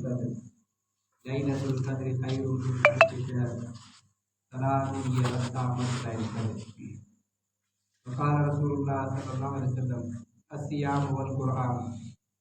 القدر ليلة القدر خير من ألف شهر سلام هي حتى مطلع الفجر. وقال رسول الله صلى الله عليه وسلم الصيام والقرآن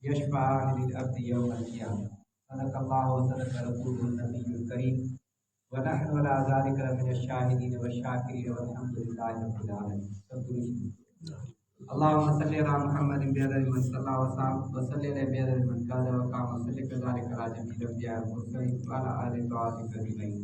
يشفعان للعبد يوم القيامة. صدق الله وصدق رسوله النبي الكريم ونحن على ذلك من الشاهدين والشاكرين والحمد لله رب العالمين. اللهم صل على محمد بعدد من صلى وسلم على بعدد من قال وقام وصل كذلك على جميع الانبياء والمرسلين وعلى آل طاعتك اجمعين.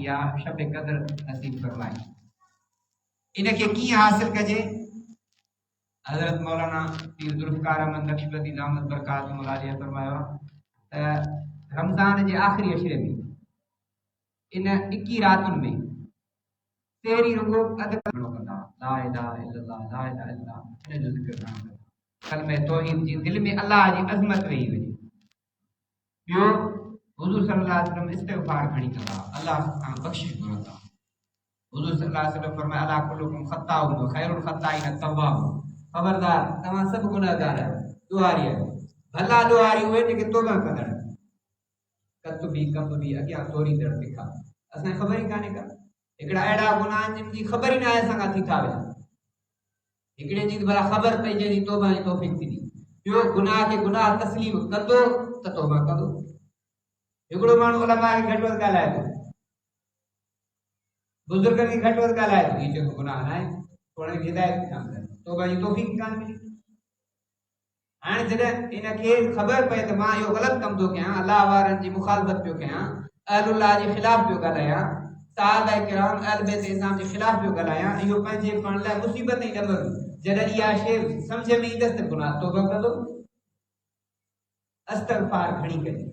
या शब कदर नसीब फरमाए। इनके की हासिल कजे हजरत मौलाना पीर जुल्फकार अहमद नक्शबंदी दामत बरकात मौलालिया फरमायो रमजान जे आखिरी अशरे में इन 21 रातुन में तेरी रुगो अद करो कंदा ला इलाहा इल्लल्लाह ला इलाहा इल्लल्लाह इन जो जिक्र करना कलमे तौहीद जी दिल में अल्लाह जी अजमत रही वही। यो हुजूर सल्लल्लाहु अलैहि वसल्लम इस्तिगफार खणी कंदा अल्लाह खां बख्शिश घुरंदा। हुजूर सल्लल्लाहु अलैहि वसल्लम फरमाया अला कुल्लुकुम खत्ताउन व खैरुल खत्ताइन तव्वाब। खबरदार तमां सब गुनाहगार आहियो दुआरी आहियो भला दुआरी हुए जेके तौबा कंदड़ कत भी कब भी अॻियां थोरी देर तिखा असां ख़बर ई कान्हे का हिकिड़ा अहिड़ा गुनाह जिनकी ख़बर ई न आहे असां खां थी था वञनि। हिकिड़े जी भला ख़बर पई जंहिंजी तौबा जी तौफ़ीक़ थींदी ॿियो गुनाह खे गुनाह तस्लीम कंदो त तौबा कंदो। हिकिड़ो माण्हू उलमा खे घटि वधि ॻाल्हाए थो बुज़ुर्गनि खे घटि वधि ॻाल्हाए थो हीअ जेको गुनाह न आहे थोरे हिदायत कान करे तौबा जी तौफ़ीक़ कान मिली। हाणे जॾहिं इनखे ख़बर पए त मां इहो ग़लति कमु थो कयां अलाह वारनि जी मुखालफ़त पियो कयां अहलुल्लाह जे ख़िलाफ़ पियो ॻाल्हायां साहबा किराम अहल बैत इस्लाम जे ख़िलाफ़ पियो ॻाल्हायां इहो पंहिंजे पाण लाइ मुसीबत ई ॾंबर जॾहिं इहा शइ सम्झ में ईंदसि त गुनाह तौबा कंदो इस्तिग़फार खणी करे।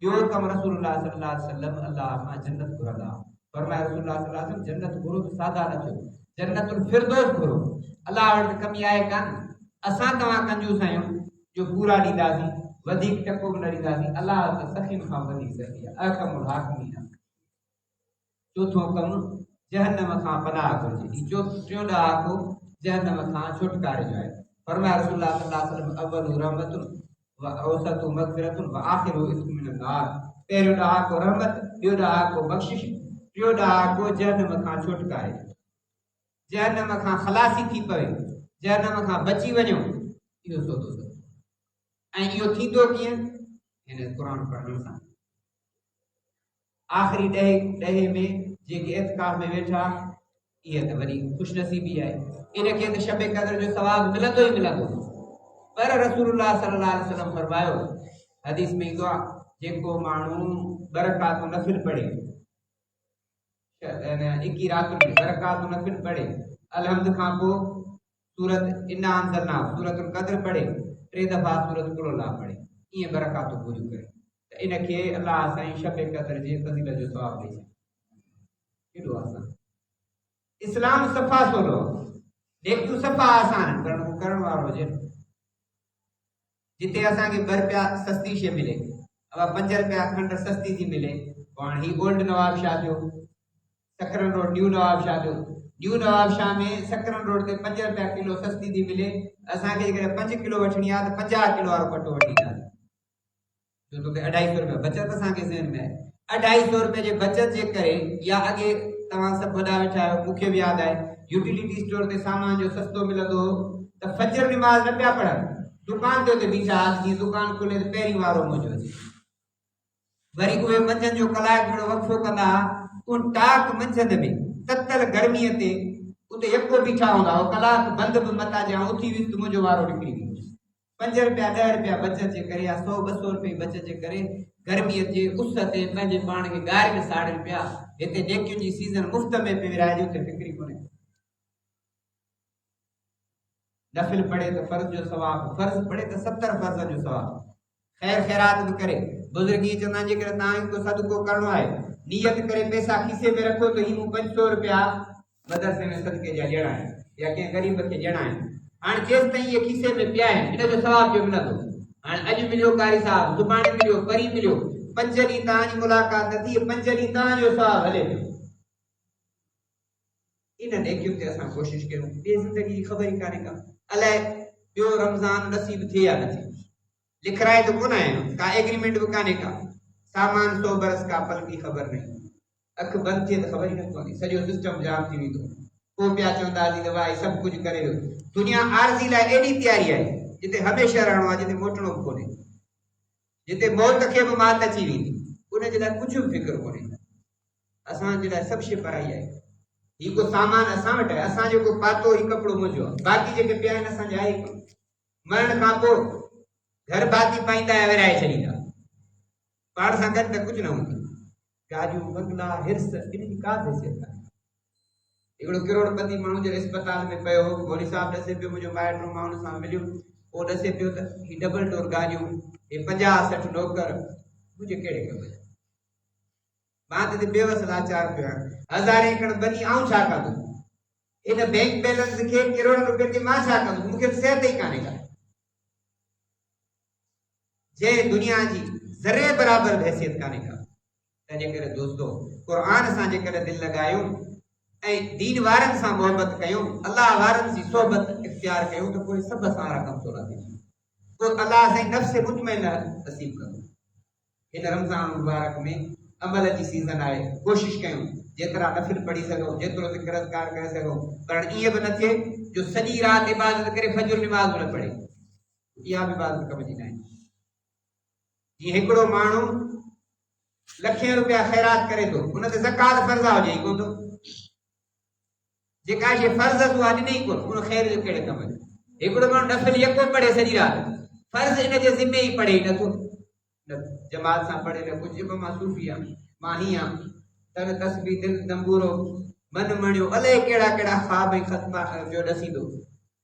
ॿियो कमु रसूलुल्लाह सल्लल्लाहु अलैहि वसल्लम अल्लाह खां जन्नत घुरंदा फरमाया रसूलुल्लाह सल्लल्लाहु अलैहि वसल्लम जन्नत घुरो त सादा न थियो जन्नतुल फिरदौस घुरो। अल्लाह वटि कमी आहे कान असां तव्हां कंजूस आहियूं जो पूरा ॾींदासीं वधीक टको बि न ॾींदासीं अल्लाह त सखियुनि खां वधीक सखी आहे अहकमुल हाकिमीन। चौथों कमु जहन्नम खां पनाह घुरिजे टियों ॾहाको जहन्नम खां छुटकारे जो आहे। फरमाया रसूलुल्लाह सल्लल्लाहु अलैहि वसल्लम अव्वलु रहमतुन व औसतु मग़फ़िरतुन व आख़िरु इत्क़ु मिनन नार। पहिरियों ॾहाको रहमत ॿियो ॾहाको बख़्शिश टियों ॾहाको जहन्नम खां छुटकारे जहन्नम खां ख़लासी थी पवे जहन्नम खां बची वञो इहो सौदो सच ऐं इहो थींदो कीअं हिन क़ुरान पढ़ण सां। आख़िरी ॾहे में जेके इत्काफ़ में वेठा इहा त वरी ख़ुशनसीबी आहे इनखे त शब क़दर जो सवाब मिलंदो ई मिलंदो। पर रसूलुल्लाह सल्लल्लाहु अलैहि वसल्लम फरमायो हदीस में ईंदो आहे जेको माण्हू बरकात नफ़िल पढ़े 21 रातुनि में बरकात नफ़िल पढ़े अलहम्द खां पोइ सूरत इन्ना अंज़लना सूरतुल क़द्र पढ़े 3 दफ़ा सूरत कुल अल्लाह पढ़े ईअं बरकातूं पूरियूं करे त इनखे अल्लाह साईं शब क़द्र जे फ़ज़ीलत जो सवाब ॾेई छॾे। केॾो आसान इस्लाम सफ़ा सोलो नेकियूं सफ़ा आसान करण वारो हुजे। जिते असांखे 2 रुपया सस्ती शइ मिले अब 5 रुपया खंड सस्ती थी मिले हाणे ही ओल्ड नवाब शाह थियो सकरन रोड न्यू नवाब शाह थियो न्यू नवाब शाह में सकरन रोड ते 5 रुपया किलो सस्ती थी मिले असांखे जेकॾहिं 5 किलो वठणी आहे त 50 किलो वारो कटो वठी ईंदासीं जो तोखे 250 रुपया बचत असांखे ज़हन में आहे। 250 रुपये जे बचत जे करे या अॻे तव्हां सभु वॾा वेठा आहियो मूंखे बि यादि आहे यूटिलिटी स्टोर ते सामान जो सस्तो मिलंदो हो त फजर निमाज़ न पिया पढ़नि दुकान ते उते बीठा जीअं दुकान खुले त पहिरीं वारो मुंहिंजो अचे वरी उहे मंझंदि जो कलाक भेड़ो वक़फ़ो कंदा उन टाक मंझंदि में ततल गर्मीअ ते उते यको बीठा हूंदा हो कलाक बंदि बि मता ॼाण उथी वियुसि त मुंहिंजो वारो निकिरी वियो। 5 रुपया 10 रुपया बचत जे करे या 100-200 रुपये बचत जे करे गर्मीअ जे उस ते पंहिंजे पाण खे ॻारे साड़नि पिया हिते नेकियुनि जी सीज़न मुफ़्त में पे विराइजे उते फिक्री कोन्हे। नफिल पढ़े तो फर्ज जो सवाब फर्ज पढ़े तो 70 फर्ज जो सवाब खैर खैरात भी करे बुजुर्गी चंदा जे करे ता को सदको करनो है नियत करे पैसा खीसे में रखो तो ही 500 रुपया मदरसे में सदके जा ॾियणा है या के गरीब के ॾियणा है हां जेस ताईं ये खीसे में पिया है इन जो सवाब जो मिलंदो। हां अज मिलियो कारी साहब जुबानी मिलियो परी मिलियो 5 ॾींहं ताजी मुलाकात थी 5 ॾींहं ता जो सवाब हले इन नेकियों ते असां कोशिश करूं बे जिंदगी खबर ही काने का अलाए ॿियो रमज़ान नसीब थिए या न थिए, लिखराए तो कोन आया का एग्रीमेंट भी काने का, सामान 100 बरस का पल की खबर नहीं, अख बंद थिए तो खबर ही न पवंदी, सॼो सिस्टम जाम थी वेंदो। को पिया चवंदा दवाई सब कुछ करे दुनिया आरज़ी लाइ एॾी तयारी आहे जिते हमेशह रहणो आहे, जिते मोटणो बि कोन्हे, जिते मौत खे बि मात अची वेंदी, उनजे लाइ कुझु बि फिक्र कोन्हे। असांजे लाइ सभु शइ पराई आहे। ही को सामान असां वटि आहे, असां जेको पातो ही कपिड़ो मुंहिंजो आहे, बाक़ी जेके पिया आहिनि असांजा आहे कोन। मरण खां पोइ घर भाती पाईंदा ऐं विराए छॾींदा, पाण सां गॾु त कुझु न हूंदो। गाॾियूं बंगला हिर्स इनजी का हैसियत कान्हे। हिकिड़ो करोड़पति माण्हू जे अस्पताल में पियो हो, गोली साहब ॾसे पियो, मुंहिंजो माइटु मां हुन सां मिलियो, पोइ ॾसे पियो त ही डबल डोर गाॾियूं, हे 50-60 नौकर मुंहिंजे कहिड़े कम जा। मां त बेवस लाचार पियो आहियां, हज़ारे एकड़ बनी आऊं छा कंदो, इन बैंक बैलेंस खे करोड़ रुपए खे मां छा कंदो, मूंखे सिहत ई कान्हे का। जंहिं दुनिया जी ज़रे बराबर हैसियत कान्हे का। तंहिंजे करे दोस्तो क़ुरान सां जेकॾहिं दिलि लॻायूं ऐं दीन वारनि सां मोहबत कयूं, अल्लाह वारनि जी सोहबत इख्तियार कयूं, त पोइ सभु असां कम थो लॻे, पोइ अल्लाह असांजी नफ़्स मुतमइना नसीब कंदो। हिन रमज़ान मुबारक में अमल जी सीज़न आहे, कोशिश कयूं जेतिरा नफ़िल पढ़ी सघूं, जेतिरो ज़िक्र अज़कार करे सघूं, पर ईअं बि न थिए जो सॼी राति इबादत करे फजर निमाज़ न पढ़े, इहा बि इबादत कम जी न आहे। जीअं हिकिड़ो माण्हू लखें रुपया ख़ैरात करे थो, उन ते ज़कात फ़र्ज़ हुजे ई कोन थो, जेका शइ फ़र्ज़ तूं ॾिनई ई कोन, उन ख़ैर जो कहिड़े कम जो। हिकिड़ो माण्हू नफ़िल यको पढ़े सॼी राति, फ़र्ज़ इन जे ज़िम्मे ई पढ़े ई नथो, न जमात सां पढ़े न कुझु, जेको मां सूफ़ी आहियां, मां हीअं आहियां, तन तस्बीह दिल दंबूरो मन मणियो, अलाए कहिड़ा कहिड़ा ख़्वाब ऐं ख़तमा जो ॾसींदो,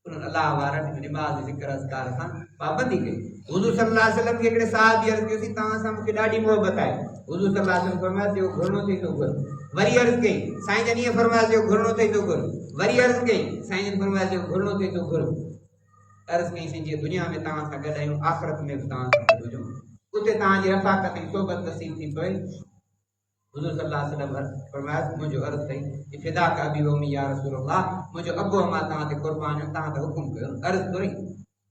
उन्हनि अलाह वारनि निमाज़ ज़िक्र अज़कार सां पाबंदी कई। हुज़ूर सल्लल्लाहु अलैहि वसल्लम खे हिकिड़े साहबी अर्ज़ कयोसीं, तव्हां सां मूंखे ॾाढी मोहबत आहे। हुज़ूर सल्लल्लाहु अलैहि वसल्लम फरमाया थियो घुरणो थी थो घुर, वरी अर्ज़ कई साईं जन ईअं फरमाया थियो घुरणो थी थो घुर, वरी अर्ज़ कई साईं जन फरमाया थियो घुरणो थी थो घुर। अर्ज़ कई साईं जीअं दुनिया में तव्हां सां गॾु आहियूं, आख़िरत में बि तव्हां सां गॾु हुजूं, उते तव्हांजी रफ़ाक़त ऐं सोबत नसीब थी पए। हुज़ूर सल्लल्लाहु अलैहि वसल्लम फरमाया, मुंहिंजो अर्ज़ अथई कि फिदा का अबी व उम्मी या रसूल अल्लाह, मुंहिंजो अबो अम्मा तव्हां ते क़ुर्बान आहिनि, तव्हां त हुकुम कयो। अर्ज़ थोरी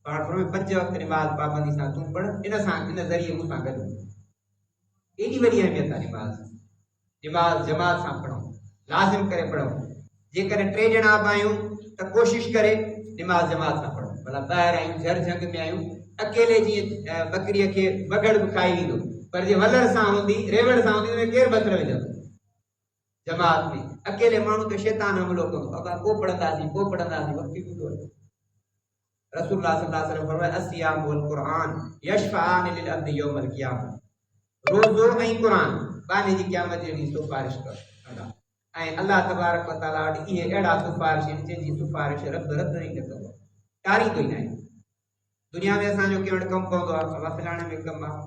पाण फरमाए 5 वक़्त निमाज़ पाबंदी सां तूं पढ़, इन सां इन ज़रिए मूंसां गॾु एॾी वॾी अहमियत आहे निमाज़। निमाज़ जमात सां पढ़ूं, लाज़िम करे पढ़ूं। जेकॾहिं 3 ॼणा बि आहियूं त कोशिशि करे निमाज़ जमात सां पढ़ूं, भला ॿाहिरि आहियूं झर झंग में आहियूं, अकेले जीअं बकरीअ खे बगड़ बि खाई वेंदो, पर जे वलर सां हूंदी, रेवड़ सां हूंदी, उनमें केरु बतर विझंदो। जमात में अकेले माण्हू ते शैतान हमलो कंदो, असां पोइ पढ़ंदासीं वक़्तु ईंदो आहे। रसूलुल्लाह सल्लल्लाहु अलैहि वसल्लम फरमाया अस्सियाम वल क़ुरान यशफाआन लिल अब्द यौमल क़ियामह, रोज़ो ऐं क़ुरान बाने जी क़यामत जे ॾींहुं सिफारिश कंदा, ऐं अल्लाह तबारक व तआला वटि इहे अहिड़ा सिफारिश आहिनि जंहिंजी सिफारिश रब ई न कंदो, टारींदो ई न आहे। दुनिया में असांजो कंहिं वटि कमु पवंदो आहे, असां फलाणे में कमु आहे,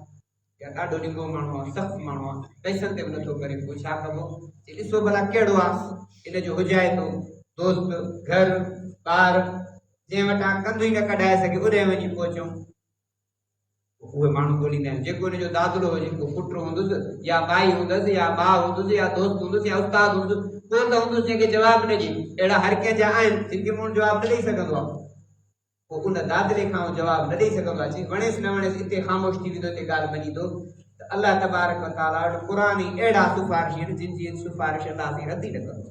या ॾाढो ॾिंगो माण्हू आहे, सख़्तु माण्हू आहे, पैसनि ते बि नथो करे, पोइ छा कबो, ॾिसो भला कहिड़ो आहे, इन जो हुजाए थो दोस्त, घर, ॿार, जंहिं वटां कंधु ई न कढाए सघे उॾे वञी पहुचूं, उहे माण्हू ॻोल्हींदा आहिनि। जेको हिनजो दादलो हुजे, को पुटु हूंदुसि या माई हूंदसि या भाउ हूंदुसि या दोस्त हूंदुसि या उस्ताद हूंदुसि, को त हूंदुसि जंहिंखे जवाबु न ॾिए। अहिड़ा हर कंहिं जा आहिनि जिन खे माण्हू जवाबु न ॾेई सघंदो आहे, पोइ उन दादले खां जवाबु न ॾेई सघंदो आहे, वणेसि न वणेसि हिते ख़ामोश थी वेंदो, हिते ॻाल्हि मञी थो। त अल्लाह तबारक व तआला वटि क़ुरान ई अहिड़ा सिफारिश आहिनि जिन जी सिफारिश अल्लाह साईं रद्द ई न कंदो।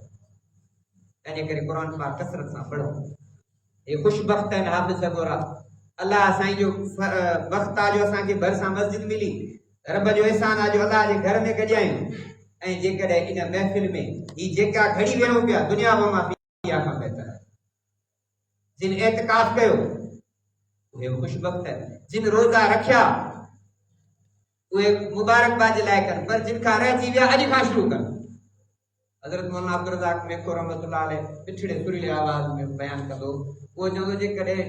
तंहिंजे करे क़ुरान पाक कसरत सां पढ़ो। हे ख़ुशबख़्त आहिनि हाफ़िज़ सगोरा, अल्लाह साईं जो वक़्त आहे जो असांखे भरिसां मस्जिद मिली, रब जो एहसान आहे जो अल्लाह जे घर में गॾियायूं, ऐं जेकॾहिं इन महफ़िल में ही जेका घड़ी वेहूं पिया, दुनिया मां पिया खां बहितर आहे। जिन एतिकाफ़ कयो उहे ख़ुशबख़्त आहिनि, जिन रोज़ा रखिया उहे मुबारकबाद जे लाइ कनि, पर जिन खां रहिजी विया अॼु खां शुरू कनि। हज़रत मौलाना अब्दुल रज़ाक मेको रहमतुल्लाह अलैह पिछड़े सुरीले आवाज़ में बयानु कंदो, उहो चवंदो जेकॾहिं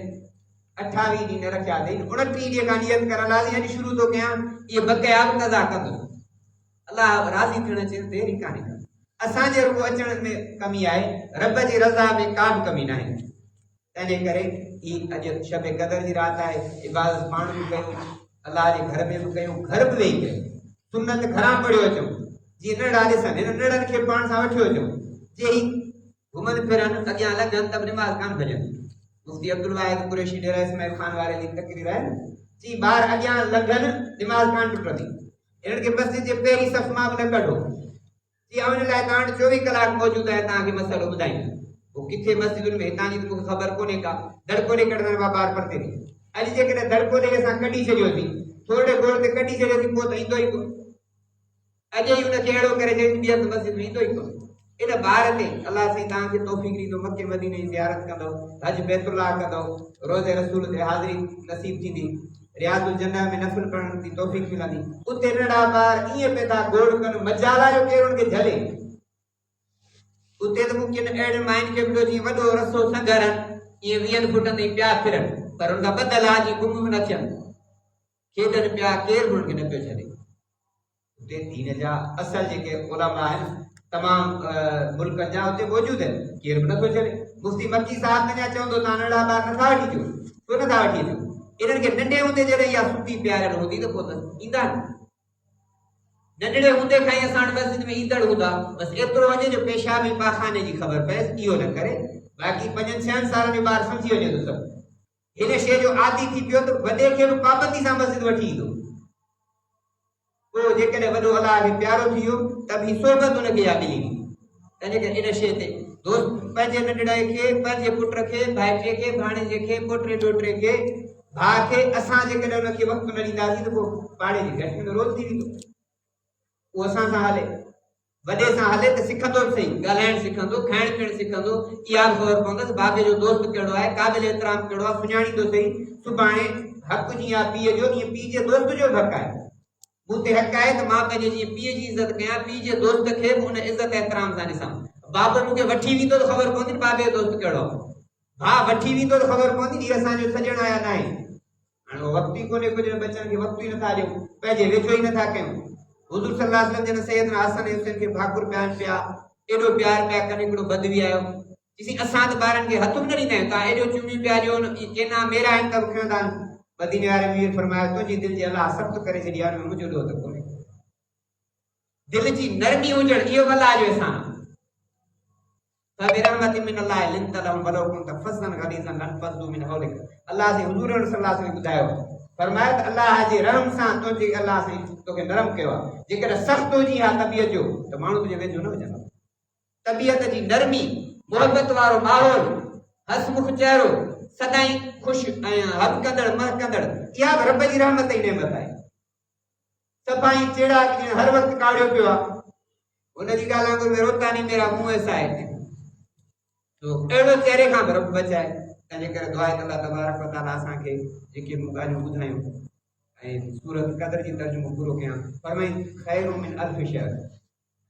28 ॾींहं न रखिया अथई, 29 ॾींहं खां नियत कर अलाह अॼु शुरू थो कयां, इहे बक़या बि क़ज़ा कंदुसि, अल्लाह राज़ी थियण जी देरि ई कान्हे। असांजे रुॻो अचण में कमी आहे, रब जी रज़ा में का बि कमी न आहे। तंहिंजे करे ही अॼु शब क़दर जी राति आहे, इबादत पाण बि कयूं, अल्लाह जे घर में बि कयूं, घर बि वेही कयूं, सुन्नत घरां पढ़ियो अचूं, जीअं नड़ा ॾिसनि, हिन नड़नि खे पाण सां वठी अचूं, जे ही घुमनि फिरनि अॻियां लॻनि त निमाज़ कान भॼनि, मुफ्ती अब्दुल वाहिद कुरैशी डेरा इस्माइल खान वाले जी तकरीर है जी बार अगियां लंघन दिमाग कान टुटदी इनन के मस्जिद जे पहिरीं सफ़ मां न कढो जी उन लाइ तां 24 कलाक मौजूद है तां के मसलो ॿुधाई वो किथे मस्जिदुनि में हितां जी तो ख़बर कोने का दड़को ने कढण वा बार परते अॼु जेकॾहिं दड़को ने असां कढी छॾियोसीं थोरे गोड़ ते कढी छॾियोसीं पोइ त ईंदो ई कोन अॼु ई उनखे अहिड़ो करे छॾी ॿिए मस्जिद में ईंदो ई कोन इन बार ते अल्लाह साईं तव्हांखे तौफ़ीक़ ॾींदो मके मदीने जी ज़ियारत कंदो हज बैतुल्लाह कंदो रोज़े रसूल ते हाज़िरी नसीब थींदी रियाज़ुल जन्नह में नफ़िल पढ़ण जी तौफ़ीक़ मिलंदी उते नंढा ॿार ईअं पैदा गोड़ कनि मजाला जो केरु उनखे झले उते त मुमकिन अहिड़े माइनि खे मिलियो जीअं वॾो रसो संगरनि ईअं 20 फुटनि ताईं पिया फिरनि पर उनखां बदल आहे जी गुम न थियनि खेॾनि पिया केरु बि उनखे न पियो छॾे उते दीन जा असल जेके उलमा आहिनि तमाम मुल्कनि जा उते मौजूद आहिनि केरु बि नथो छॾे मुफ्ती मक्की साहब अञा चवंदो तव्हां नंढा ॿार नथा वठी अचो छो नथा वठी अचो इन्हनि खे नंढे हूंदे जॾहिं इहा सुठी प्यारनि हूंदी त पोइ त ईंदा नंढड़े हूंदे खां ई असां मस्जिद में ईंदड़ हूंदा बसि एतिरो वञे जो पेशाब ऐं पाखाने जी ख़बर पएसि इहो न करे बाक़ी 5-6 सालनि जो ॿार सम्झी वञे थो सभु हिन शइ जो आदी थी पियो त वॾे खे बि पाबंदी सां मस्जिद वठी ईंदो पोइ जेकॾहिं वॾो अलाह खे प्यारो थी वियो त बि सोबत हुनखे इहा मिली तंहिंजे करे इन शइ ते दोस्त पंहिंजे नंढड़े खे पंहिंजे पुट खे भाइटे खे भाणेजे खे पोटे ॾोहिटे खे भाउ खे असां जेकॾहिं हुनखे वक़्तु न ॾींदासीं त पोइ पाड़े जी घटि में रोज़ थी वेंदो उहो असां सां हले वॾे सां हले त सिखंदो बि सही ॻाल्हाइणु सिखंदो खाइणु पीअणु सिखंदो इहा बि ख़बर पवंदसि बाबे जो दोस्त कहिड़ो आहे क़ाबिल एतिराम कहिड़ो आहे सुञाणींदो सही सुभाणे हक़ु जीअं आहे पीउ जो ईअं पीउ जे दोस्त जो बि हक़ु आहे मूं ते हक़ आहे त मां पंहिंजे जीअं पीउ जी इज़त कयां पीउ जे दोस्त खे बि उन इज़त एतिराम सां ॾिसां बाबो मूंखे वठी वेंदो त ख़बर पवंदी बाबे जो दोस्त कहिड़ो भाउ वठी वेंदो त ख़बर पवंदी हीअ असांजो सॼण आया न आहे हाणे वक़्तु ई कोन्हे कुझु बचनि खे वक़्तु ई नथा ॾियूं पंहिंजे वेझो ई नथा कयूं हुज़ूर सल्लल्लाहु अलैहि वसल्लम जन सैयदना हसन ऐं हुसैन खे भाकुर पिया पिया एॾो प्यार पिया कनि हिकिड़ो बदवी आयो ॾिसी असां त ॿारनि खे हथ बि न ॾींदा आहियूं तव्हां एॾो चुमियूं पिया ॾियो चइना मेरा आहिनि त बि खणंदा आहिनि मदीने वारे मीर फरमायो तुंहिंजी दिलि जी अलाह सख़्तु करे छॾी आहे हुन में मुंहिंजो ॾोह त कोन्हे दिलि जी नरमी हुजणु इहो अलाह जो अहसान फबिरहमति मिन अल्लाह लिंत लहुम वलौ कुंत फज़्ज़न गलीज़न लनफ़ज़्ज़ू मिन हौलिक अल्लाह से हुजूर सल्लल्लाहु अलैहि वसल्लम ॿुधायो फरमायो त अल्लाह जे रहम सां तुंहिंजे अल्लाह सां तोखे नरम कयो आहे जेकॾहिं सख़्तु हुजी हा तबियत जो त माण्हू तुंहिंजे वेझो न हुजंदो तबियत जी नरमी मोहबत वारो माहौल हसमुख चेहरो सदाई ख़ुशि ऐं हक कंदड़ महकंदड़ इहा बि रब जी रहमत जी नेमत आहे सफ़ाई चेड़ा हर वक़्तु काढ़ियो पियो आहे हुनजी ॻाल्हि वांगुरु में रोता नहीं मेरा मुंहुं ऐसा है तो अहिड़ो चेहरे खां बि रब बचाए तंहिंजे करे दुआ आहे त अल्लाह तबारक व तआला असांखे जेके मूं ॻाल्हियूं ॿुधायूं ऐं सूरत क़दर जी तर्जुमो पूरो कयां फरमाई खैरु मिन अल्फ शहर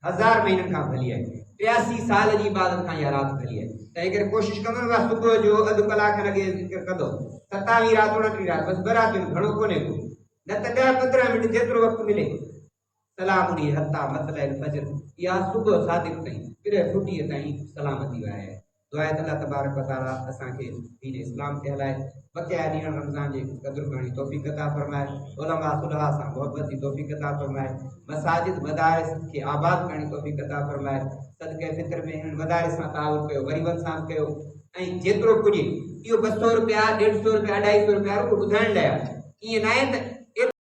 1000 महीननि खां भली आहे 83 साल जी इबादत खां इहा राति भली आहे तंहिं करे कोशिशि कंदो न सुबुह जो अधु कलाक लॻे ज़िक्र कंदो 27 राति 29 राति बसि ॿ रातियूं घणो कोन्हे को न त 10-15 मिंट जेतिरो वक़्तु मिले सलाम उनी हत्ता मतलब फजर या सुबह सादिक ताईं फिर फुटी ताईं सलामती आहे दुआ है अल्लाह तबारक व तआला असांखे दीन इस्लाम के हलाए बक़िया ॾींहं रमज़ान जे क़दुरु करण जी तौफ़ीक़ अता फरमाए उलमा सुलहा सां मोहब्बत जी तौफ़ीक़ अता फरमाए मसाजिद मदारिस के आबाद करण जी तौफ़ीक़ अता फरमाए सदके फितर में हिन मदारिस सां ताउन कयो ग़रीबनि सां कयो ऐं जेतिरो पुॼे इहो 200 रुपया 150 रुपया 250 रुपया रुगो ॿुधाइण लाइ ईअं न आहे त